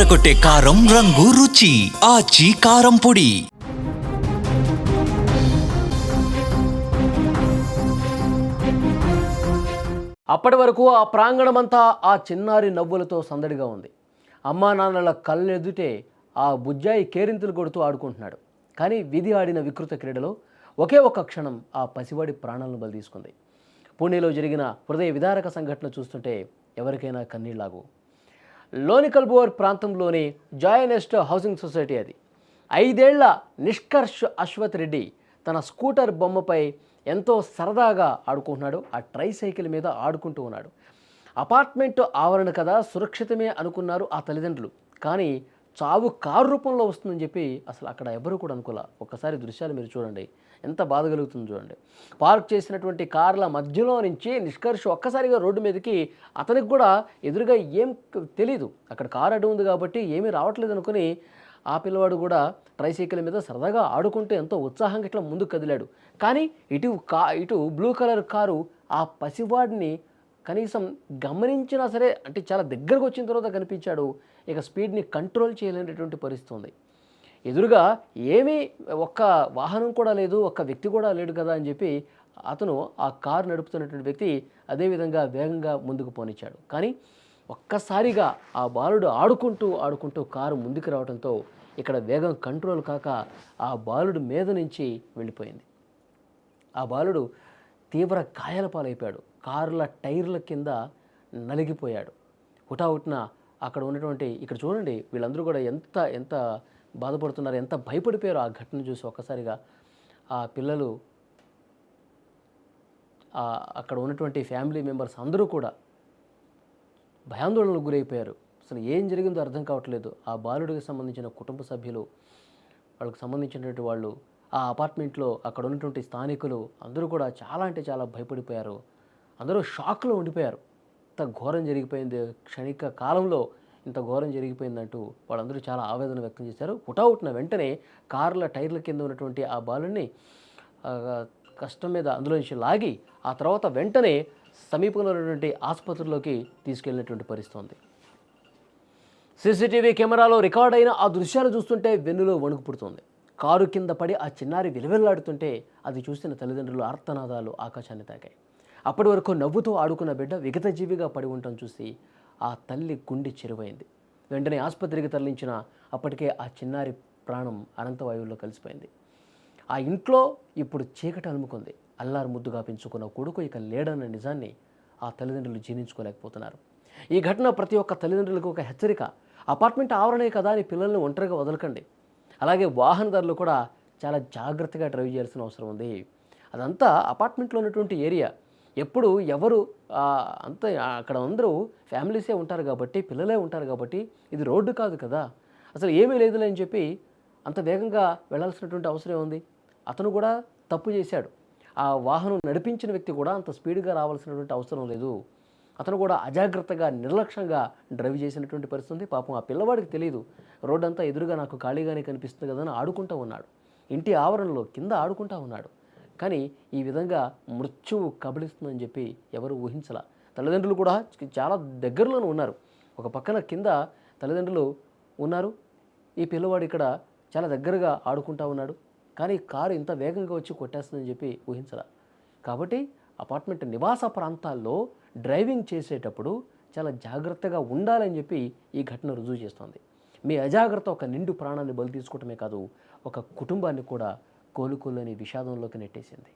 అదరకొట్టే కారం రంగు రుచి ఆచి కారం పొడి. అప్పటి వరకు ఆ ప్రాంగణమంతా ఆ చిన్నారి నవ్వులతో సందడిగా ఉంది. అమ్మా నాన్నల కళ్ళెదుటే ఆ బుజ్జాయి కేరింతలు కొడుతూ ఆడుకుంటున్నాడు. కానీ విధి ఆడిన వికృత క్రీడలో ఒకే ఒక్క క్షణం ఆ పసివాడి ప్రాణాలను బలి తీసుకుంది. పూణేలో జరిగిన హృదయ విదారక సంఘటన చూస్తుంటే ఎవరికైనా కన్నీళ్లాగు. లోనికల్బోర్ ప్రాంతంలోని జాయనెస్ట్ హౌసింగ్ సొసైటీ అది. 5 ఏళ్ల నిష్కర్ష్ అశ్వత్ రెడ్డి తన స్కూటర్ బొమ్మపై ఎంతో సరదాగా ఆడుకుంటున్నాడు. ఆ ట్రైసైకిల్ మీద ఆడుకుంటూ ఉన్నాడు. అపార్ట్మెంట్ ఆవరణ కదా, సురక్షితమే అనుకున్నారు ఆ తల్లిదండ్రులు. కానీ చావు కారు రూపంలో వస్తుందని చెప్పి అసలు అక్కడ ఎవరు కూడా అనుకోలే. ఒక్కసారి దృశ్యాలు మీరు చూడండి, ఎంత బాధ కలుగుతుందో చూడండి. పార్క్ చేసినటువంటి కార్ల మధ్యలో నుంచి నిష్కర్ష్ ఒక్కసారిగా రోడ్డు మీదకి, అతనికి కూడా ఎదురుగా ఏం తెలీదు, అక్కడ కారు అడ్డు ఉంది కాబట్టి ఏమీ రావట్లేదు అనుకుని ఆ పిల్లవాడు కూడా ట్రైసైకిల్ మీద సరదాగా ఆడుకుంటూ ఎంతో ఉత్సాహంగా ఇట్లా ముందుకు కదిలాడు. కానీ ఇటు బ్లూ కలర్ కారు ఆ పసివాడిని కనీసం గమనించినా సరే, అంటే చాలా దగ్గరకు వచ్చిన తర్వాత కనిపించాడు. ఇక స్పీడ్ని కంట్రోల్ చేయలేనటువంటి పరిస్థితి ఉంది. ఎదురుగా ఏమీ ఒక్క వాహనం కూడా లేదు, ఒక్క వ్యక్తి కూడా లేడు కదా అని చెప్పి అతను ఆ కారు నడుపుతున్నటువంటి వ్యక్తి అదేవిధంగా వేగంగా ముందుకు పోనిచ్చాడు. కానీ ఒక్కసారిగా ఆ బాలుడు ఆడుకుంటూ కారు ముందుకు రావడంతో ఇక్కడ వేగం కంట్రోల్ కాక ఆ బాలుడు మీద నుంచి వెళ్ళిపోయింది. ఆ బాలుడు తీవ్ర గాయాల పాలైపోయాడు. కార్ల టైర్ల కింద నలిగిపోయాడు. హుటాహుటిన అక్కడ ఉన్నటువంటి, ఇక్కడ చూడండి వీళ్ళందరూ కూడా ఎంత ఎంత బాధపడుతున్నారు, ఎంత భయపడిపోయారు ఆ ఘటన చూసి. ఒక్కసారిగా ఆ పిల్లలు, అక్కడ ఉన్నటువంటి ఫ్యామిలీ మెంబర్స్ అందరూ కూడా భయాందోళనకు గురైపోయారు. అసలు ఏం జరిగిందో అర్థం కావట్లేదు. ఆ బాలుడికి సంబంధించిన కుటుంబ సభ్యులు, వాళ్ళకి సంబంధించినటువంటి వాళ్ళు, ఆ అపార్ట్మెంట్లో అక్కడ ఉన్నటువంటి స్థానికులు అందరూ కూడా చాలా అంటే చాలా భయపడిపోయారు. అందరూ షాక్లో ఉండిపోయారు. ఇంత ఘోరం జరిగిపోయింది, క్షణిక కాలంలో ఇంత ఘోరం జరిగిపోయిందంటూ వాళ్ళందరూ చాలా ఆవేదన వ్యక్తం చేశారు. హుటాహుటిన వెంటనే కార్ల టైర్ల కింద ఉన్నటువంటి ఆ బాలుని కష్టం మీద అందులో నుంచి లాగి ఆ తర్వాత వెంటనే సమీపంలో ఉన్నటువంటి ఆసుపత్రిలోకి తీసుకెళ్ళినటువంటి పరిస్థితి ఉంది. సీసీటీవీ కెమెరాలో రికార్డ్ అయిన ఆ దృశ్యాలు చూస్తుంటే వెన్నులో వణుకు పుడుతుంది. కారు కింద పడి ఆ చిన్నారి విలవిల్లాడుతుంటే అది చూసిన తల్లిదండ్రులు ఆర్తనాదాలు ఆకాశాన్ని తాకాయి. అప్పటి వరకు నవ్వుతూ ఆడుకున్న బిడ్డ విగతజీవిగా పడి ఉండటం చూసి ఆ తల్లి గుండె చెరువైంది. వెంటనే ఆసుపత్రికి తరలించిన అప్పటికే ఆ చిన్నారి ప్రాణం అనంతవాయువుల్లో కలిసిపోయింది. ఆ ఇంట్లో ఇప్పుడు చీకటి అలుముకుంది. అల్లారు ముద్దుగా పెంచుకున్న కొడుకు ఇక లేడన్న నిజాన్ని ఆ తల్లిదండ్రులు జీర్ణించుకోలేకపోతున్నారు. ఈ ఘటన ప్రతి ఒక్క తల్లిదండ్రులకు ఒక హెచ్చరిక. అపార్ట్మెంట్ ఆవరణే కదా అని పిల్లల్ని ఒంటరిగా వదలకండి. అలాగే వాహనదారులు కూడా చాలా జాగ్రత్తగా డ్రైవ్ చేయాల్సిన అవసరం ఉంది. అదంతా అపార్ట్మెంట్లో ఉన్నటువంటి ఏరియా. ఎప్పుడు ఎవరు అంత అక్కడ అందరూ ఫ్యామిలీసే ఉంటారు కాబట్టి, పిల్లలే ఉంటారు కాబట్టి ఇది రోడ్డు కాదు కదా, అసలు ఏమీ లేదులే అని చెప్పి అంత వేగంగా వెళ్ళాల్సినటువంటి అవసరం ఉంది. అతను కూడా తప్పు చేశాడు. ఆ వాహనం నడిపించిన వ్యక్తి కూడా అంత స్పీడ్గా రావాల్సినటువంటి అవసరం లేదు. అతను కూడా అజాగ్రత్తగా నిర్లక్ష్యంగా డ్రైవ్ చేసినటువంటి పరిస్థితి. పాపం ఆ పిల్లవాడికి తెలియదు, రోడ్డు అంతా ఎదురుగా నాకు ఖాళీగానే కనిపిస్తుంది కదా అని ఆడుకుంటూ ఉన్నాడు. ఇంటి ఆవరణలో కింద ఆడుకుంటూ ఉన్నాడు. కానీ ఈ విధంగా మృత్యువు కబళిస్తుందని చెప్పి ఎవరు ఊహించలా. తల్లిదండ్రులు కూడా చాలా దగ్గరలోనే ఉన్నారు. ఒక పక్కన కింద తల్లిదండ్రులు ఉన్నారు, ఈ పిల్లవాడు ఇక్కడ చాలా దగ్గరగా ఆడుకుంటూ ఉన్నాడు. కానీ కారు ఇంత వేగంగా వచ్చి కొట్టేస్తుందని చెప్పి ఊహించలా. కాబట్టి అపార్ట్మెంట్ నివాస ప్రాంతాల్లో డ్రైవింగ్ చేసేటప్పుడు చాలా జాగ్రత్తగా ఉండాలని చెప్పి ఈ ఘటన రుజువు చేస్తుంది. మీ అజాగ్రత్త ఒక నిండు ప్రాణాన్ని బలి తీసుకోవటమే కాదు, ఒక కుటుంబాన్ని కూడా కోలుకోలేని విషాదంలోకి నెట్టేసింది.